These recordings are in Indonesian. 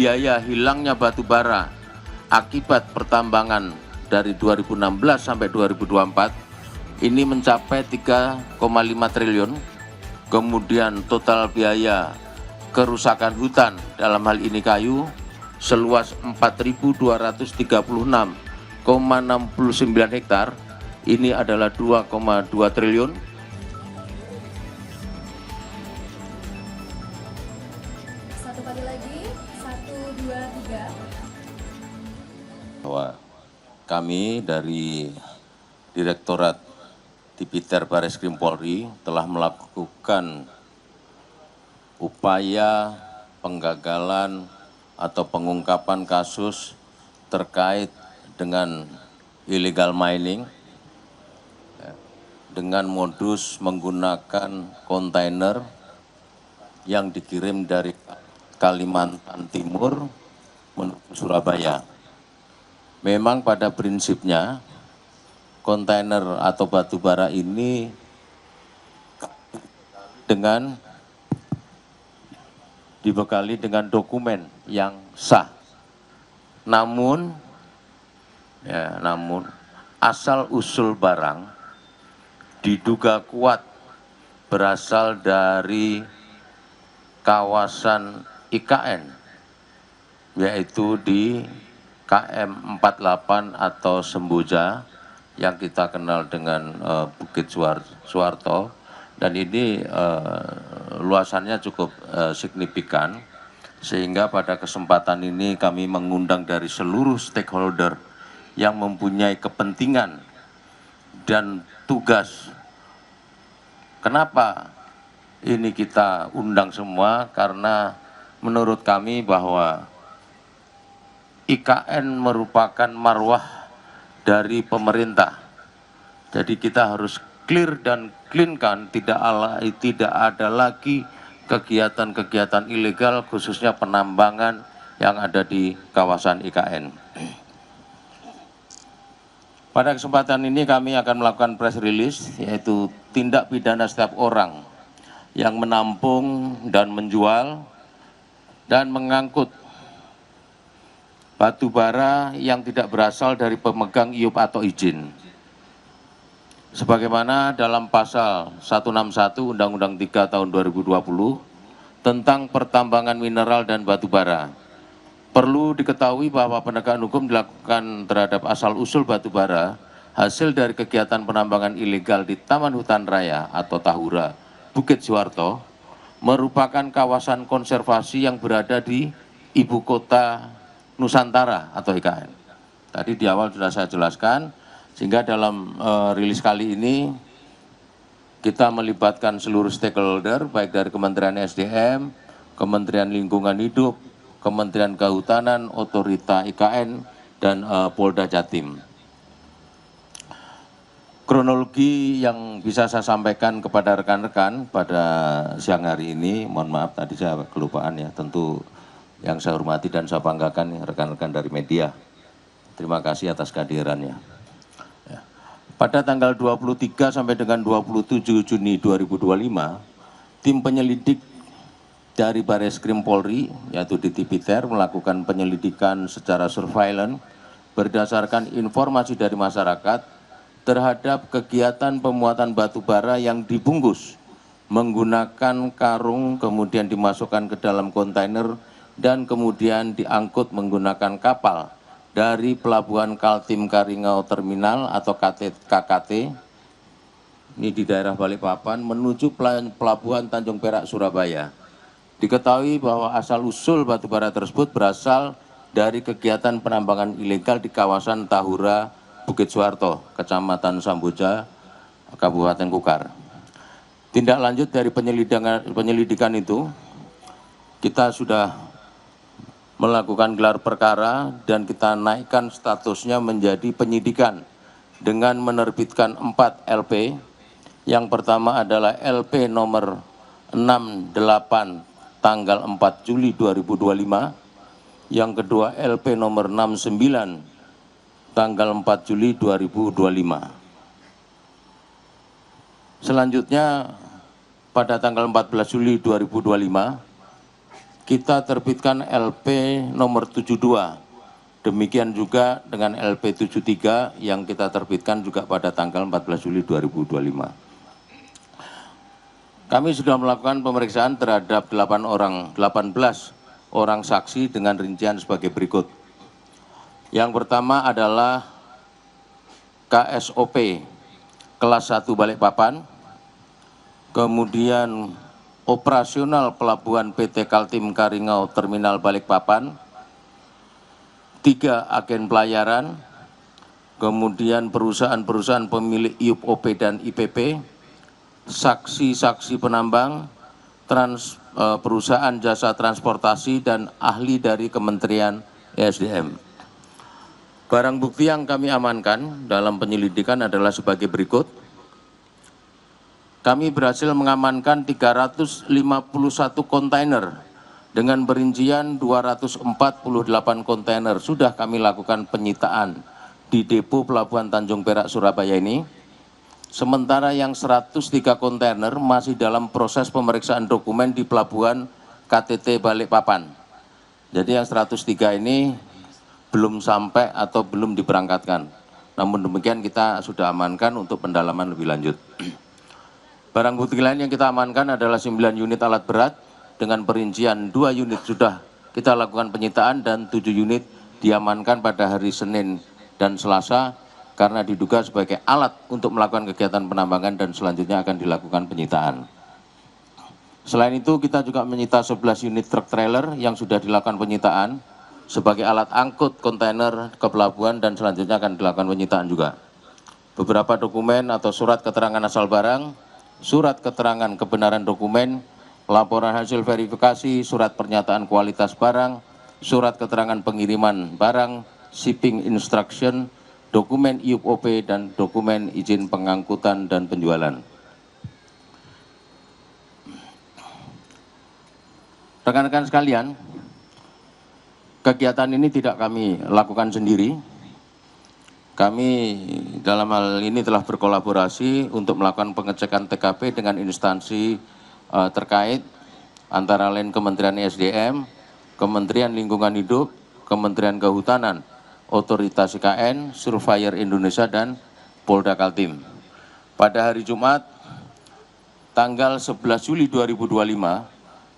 biaya hilangnya batu bara akibat pertambangan dari 2016 sampai 2024 ini mencapai 3,5 triliun. Kemudian total biaya kerusakan hutan dalam hal ini kayu seluas 4.236,69 hektar, ini adalah 2,2 triliun. Satu kali lagi, 1, 2, 3. Bahwa kami dari Direktorat Tipiter Bareskrim Polri telah melakukan upaya penggagalan atau pengungkapan kasus terkait dengan illegal mining dengan modus menggunakan kontainer yang dikirim dari Kalimantan Timur menuju Surabaya. Memang pada prinsipnya kontainer atau batu bara ini dibekali dengan dokumen yang sah. Namun asal usul barang diduga kuat berasal dari kawasan IKN, yaitu di KM 48 atau Semboja yang kita kenal dengan Bukit Suwarto, dan ini luasannya cukup signifikan, sehingga pada kesempatan ini kami mengundang dari seluruh stakeholder yang mempunyai kepentingan dan tugas. Kenapa ini kita undang semua? Karena menurut kami bahwa IKN merupakan marwah dari pemerintah. Jadi kita harus clear dan clean-kan, tidak ada lagi kegiatan-kegiatan ilegal khususnya penambangan yang ada di kawasan IKN. Pada kesempatan ini kami akan melakukan press release, yaitu tindak pidana setiap orang yang menampung dan menjual dan mengangkut batu bara yang tidak berasal dari pemegang IUP atau izin. Sebagaimana dalam pasal 161 Undang-Undang 3 tahun 2020 tentang pertambangan mineral dan batu bara. Perlu diketahui bahwa penegakan hukum dilakukan terhadap asal-usul batu bara hasil dari kegiatan penambangan ilegal di Taman Hutan Raya atau Tahura Bukit Suwarto merupakan kawasan konservasi yang berada di ibu kota Nusantara atau IKN. Tadi di awal sudah saya jelaskan, sehingga dalam rilis kali ini kita melibatkan seluruh stakeholder, baik dari Kementerian SDM, Kementerian Lingkungan Hidup, Kementerian Kehutanan, Otorita IKN, dan Polda Jatim. Kronologi yang bisa saya sampaikan kepada rekan-rekan pada siang hari ini, mohon maaf tadi saya kelupaan ya, tentu yang saya hormati dan saya banggakan rekan-rekan dari media. Terima kasih atas kehadirannya. Pada tanggal 23 sampai dengan 27 Juni 2025, tim penyelidik dari Bareskrim Polri, yaitu di Tipiter, melakukan penyelidikan secara surveillance berdasarkan informasi dari masyarakat terhadap kegiatan pemuatan batu bara yang dibungkus menggunakan karung, kemudian dimasukkan ke dalam kontainer, dan kemudian diangkut menggunakan kapal dari Pelabuhan Kaltim Karingau Terminal atau KKT, ini di daerah Balikpapan, menuju Pelabuhan Tanjung Perak, Surabaya. Diketahui bahwa asal-usul batu bara tersebut berasal dari kegiatan penambangan ilegal di kawasan Tahura Bukit Suwarto, Kecamatan Samboja, Kabupaten Kukar. Tindak lanjut dari penyelidikan itu, kita sudah melakukan gelar perkara dan kita naikkan statusnya menjadi penyidikan dengan menerbitkan 4 LP. Yang pertama adalah LP nomor 68 tanggal 4 Juli 2025. Yang kedua LP nomor 69 tanggal 4 Juli 2025. Selanjutnya pada tanggal 14 Juli 2025 kita terbitkan LP nomor 72. Demikian juga dengan LP 73 yang kita terbitkan juga pada tanggal 14 Juli 2025. Kami sudah melakukan pemeriksaan terhadap 18 orang saksi dengan rincian sebagai berikut. Yang pertama adalah KSOP kelas 1 Balikpapan, kemudian operasional pelabuhan PT Kaltim Karingau Terminal Balikpapan, 3 agen pelayaran, kemudian perusahaan-perusahaan pemilik IUP OP dan IPP, saksi-saksi penambang, perusahaan jasa transportasi, dan ahli dari Kementerian ESDM. Barang bukti yang kami amankan dalam penyelidikan adalah sebagai berikut. Kami berhasil mengamankan 351 kontainer dengan perincian 248 kontainer. Sudah kami lakukan penyitaan di depo Pelabuhan Tanjung Perak, Surabaya ini. Sementara yang 103 kontainer masih dalam proses pemeriksaan dokumen di Pelabuhan KTT Balikpapan. Jadi yang 103 ini belum sampai atau belum diberangkatkan. Namun demikian kita sudah amankan untuk pendalaman lebih lanjut. Barang bukti lain yang kita amankan adalah 9 unit alat berat dengan perincian 2 unit sudah kita lakukan penyitaan dan 7 unit diamankan pada hari Senin dan Selasa karena diduga sebagai alat untuk melakukan kegiatan penambangan dan selanjutnya akan dilakukan penyitaan. Selain itu kita juga menyita 11 unit truk trailer yang sudah dilakukan penyitaan sebagai alat angkut kontainer ke pelabuhan dan selanjutnya akan dilakukan penyitaan juga. Beberapa dokumen atau surat keterangan asal barang, surat keterangan kebenaran dokumen, laporan hasil verifikasi, surat pernyataan kualitas barang, surat keterangan pengiriman barang, shipping instruction, dokumen IUP OP, dan dokumen izin pengangkutan dan penjualan. Rekan-rekan sekalian, kegiatan ini tidak kami lakukan sendiri. Kami dalam hal ini telah berkolaborasi untuk melakukan pengecekan TKP dengan instansi terkait antara lain Kementerian ESDM, Kementerian Lingkungan Hidup, Kementerian Kehutanan, Otoritas IKN, Surveyor Indonesia, dan Polda Kaltim. Pada hari Jumat, tanggal 11 Juli 2025,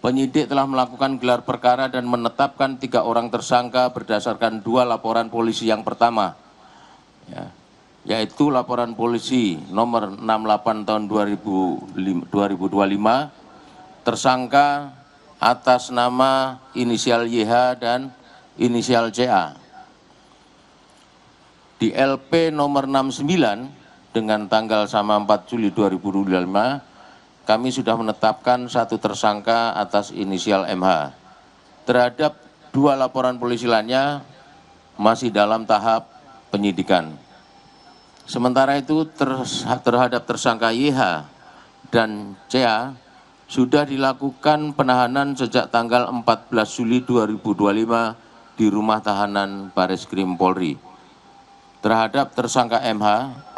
penyidik telah melakukan gelar perkara dan menetapkan 3 orang tersangka berdasarkan 2 laporan polisi yang pertama, yaitu laporan polisi nomor 68 tahun 2025, tersangka atas nama inisial YH dan inisial CA. Di LP nomor 69 dengan tanggal sama 4 Juli 2025, kami sudah menetapkan 1 tersangka atas inisial MH. Terhadap 2 laporan polisi lainnya masih dalam tahap penyidikan. Sementara itu terhadap tersangka YH dan CA sudah dilakukan penahanan sejak tanggal 14 Juli 2025 di rumah tahanan Bareskrim Polri. Terhadap tersangka MH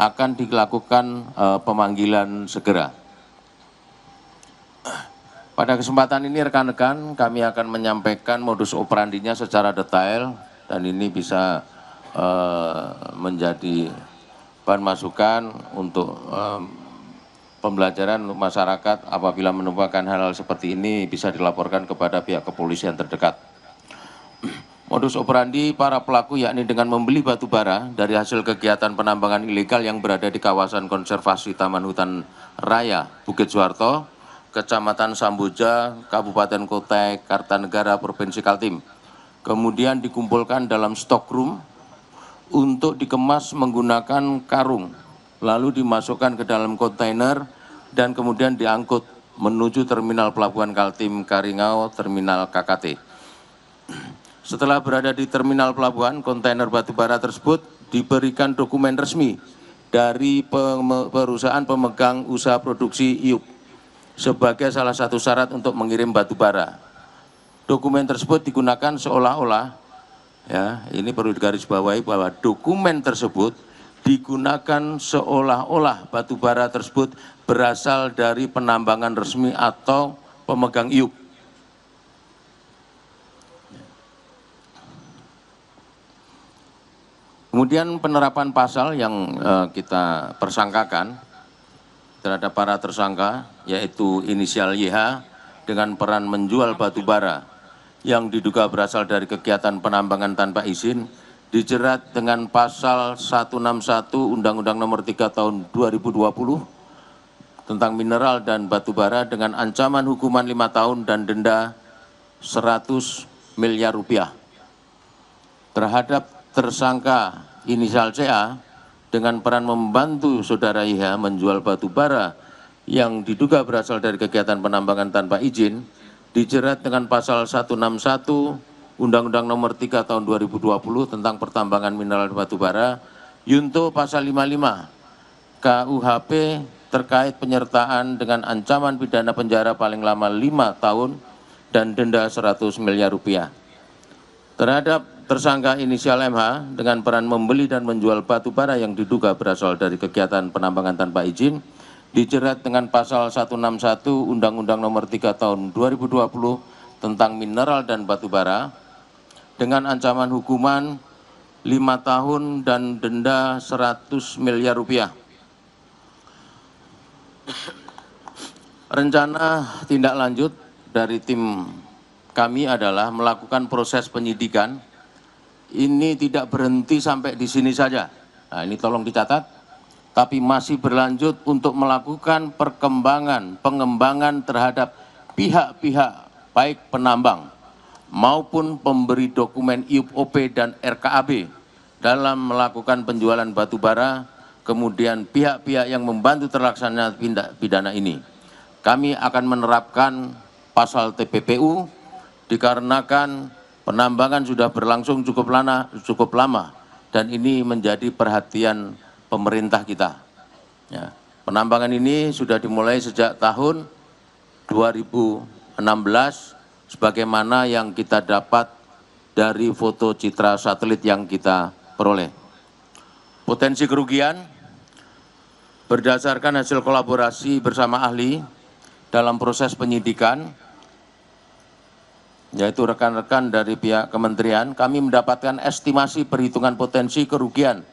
akan dilakukan pemanggilan segera. Pada kesempatan ini rekan-rekan kami akan menyampaikan modus operandinya secara detail dan ini bisa menjadi bahan masukan untuk pembelajaran masyarakat apabila menemukan hal-hal seperti ini bisa dilaporkan kepada pihak kepolisian terdekat. Modus operandi para pelaku yakni dengan membeli batu bara dari hasil kegiatan penambangan ilegal yang berada di kawasan konservasi Taman Hutan Raya Bukit Suharto, Kecamatan Samboja, Kabupaten Kutai Kartanegara, Provinsi Kaltim. Kemudian dikumpulkan dalam stok room untuk dikemas menggunakan karung, lalu dimasukkan ke dalam kontainer dan kemudian diangkut menuju terminal Pelabuhan Kaltim Karingau, Terminal KKT. Setelah berada di terminal pelabuhan, kontainer batubara tersebut diberikan dokumen resmi dari perusahaan pemegang usaha produksi IUP sebagai salah satu syarat untuk mengirim batubara. Dokumen tersebut digunakan seolah-olah, ya, ini perlu digarisbawahi bahwa dokumen tersebut digunakan seolah-olah batubara tersebut berasal dari penambangan resmi atau pemegang IUP. Kemudian penerapan pasal yang kita persangkakan terhadap para tersangka, yaitu inisial YH dengan peran menjual batu bara yang diduga berasal dari kegiatan penambangan tanpa izin, dijerat dengan pasal 161 Undang-Undang Nomor 3 Tahun 2020 tentang mineral dan batu bara dengan ancaman hukuman 5 tahun dan denda 100 miliar rupiah. Terhadap tersangka inisial CA dengan peran membantu saudara IH menjual batu bara yang diduga berasal dari kegiatan penambangan tanpa izin, dijerat dengan pasal 161 Undang-Undang Nomor 3 Tahun 2020 tentang pertambangan mineral batu bara, yunto pasal 55 KUHP terkait penyertaan dengan ancaman pidana penjara paling lama 5 tahun dan denda 100 miliar rupiah. Terhadap tersangka inisial MH dengan peran membeli dan menjual batu bara yang diduga berasal dari kegiatan penambangan tanpa izin, dijerat dengan pasal 161 Undang-Undang Nomor 3 Tahun 2020 tentang mineral dan batu bara dengan ancaman hukuman 5 tahun dan denda 100 miliar rupiah. Rencana tindak lanjut dari tim kami adalah melakukan proses penyidikan. Ini tidak berhenti sampai di sini saja. Nah, ini tolong dicatat. Tapi masih berlanjut untuk melakukan pengembangan terhadap pihak-pihak baik penambang maupun pemberi dokumen IUP-OP dan RKAB dalam melakukan penjualan batu bara, kemudian pihak-pihak yang membantu terlaksana tindak pidana ini. Kami akan menerapkan pasal TPPU dikarenakan penambangan sudah berlangsung cukup lama dan ini menjadi perhatian pemerintah kita. Ya, penambangan ini sudah dimulai sejak tahun 2016 sebagaimana yang kita dapat dari foto citra satelit yang kita peroleh. Potensi kerugian berdasarkan hasil kolaborasi bersama ahli dalam proses penyidikan, yaitu rekan-rekan dari pihak kementerian, kami mendapatkan estimasi perhitungan potensi kerugian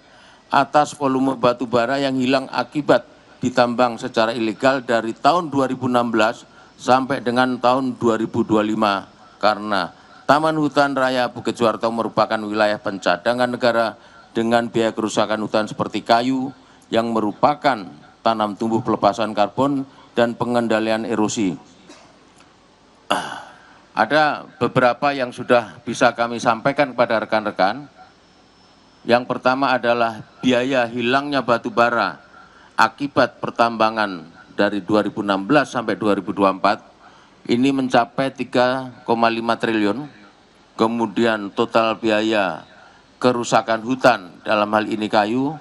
atas volume batu bara yang hilang akibat ditambang secara ilegal dari tahun 2016 sampai dengan tahun 2025 karena Taman Hutan Raya Bukit Suharto merupakan wilayah pencadangan negara dengan biaya kerusakan hutan seperti kayu yang merupakan tanam tumbuh pelepasan karbon dan pengendalian erosi. Ada beberapa yang sudah bisa kami sampaikan kepada rekan-rekan. Yang pertama adalah biaya hilangnya batu bara akibat pertambangan dari 2016 sampai 2024 ini mencapai 3,5 triliun. Kemudian total biaya kerusakan hutan dalam hal ini kayu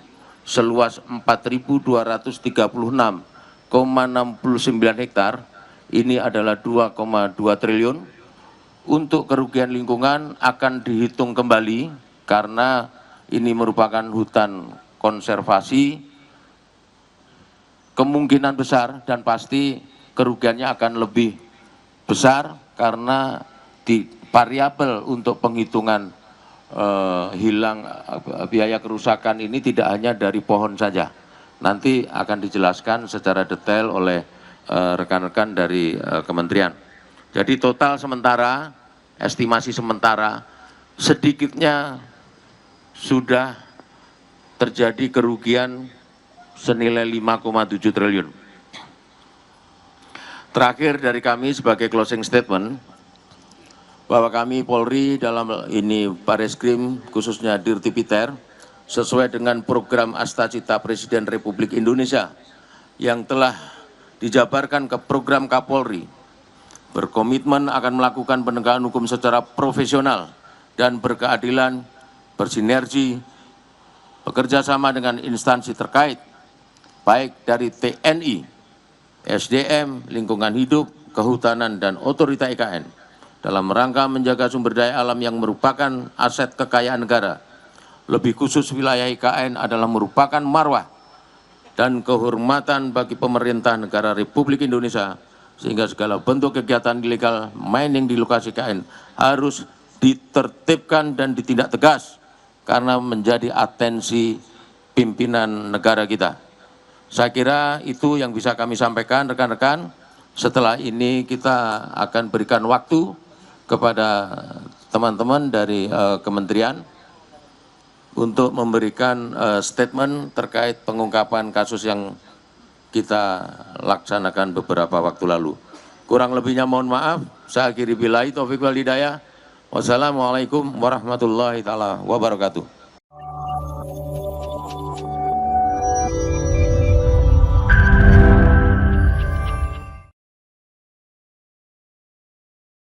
seluas 4.236,69 hektar, ini adalah 2,2 triliun. Untuk kerugian lingkungan akan dihitung kembali karena ini merupakan hutan konservasi, kemungkinan besar dan pasti kerugiannya akan lebih besar karena di variabel untuk penghitungan hilang biaya kerusakan ini tidak hanya dari pohon saja. Nanti akan dijelaskan secara detail oleh rekan-rekan dari kementerian. Jadi total sementara, estimasi sementara, sedikitnya sudah terjadi kerugian senilai 5,7 triliun. Terakhir dari kami sebagai closing statement, bahwa kami Polri dalam ini Bareskrim khususnya Dirtipiter sesuai dengan program Astacita Presiden Republik Indonesia yang telah dijabarkan ke program Kapolri, berkomitmen akan melakukan penegakan hukum secara profesional dan berkeadilan, bersinergi, bekerja sama dengan instansi terkait, baik dari TNI, SDM, lingkungan hidup, kehutanan, dan otorita IKN, dalam rangka menjaga sumber daya alam yang merupakan aset kekayaan negara. Lebih khusus wilayah IKN adalah merupakan marwah dan kehormatan bagi pemerintah negara Republik Indonesia, sehingga segala bentuk kegiatan ilegal mining di lokasi IKN harus ditertibkan dan ditindak tegas karena menjadi atensi pimpinan negara kita. Saya kira itu yang bisa kami sampaikan rekan-rekan. Setelah ini kita akan berikan waktu kepada teman-teman dari kementerian untuk memberikan statement terkait pengungkapan kasus yang kita laksanakan beberapa waktu lalu. Kurang lebihnya mohon maaf. Saya akhiri billahi taufiq wal hidayah. Wassalamualaikum warahmatullahi taala wabarakatuh.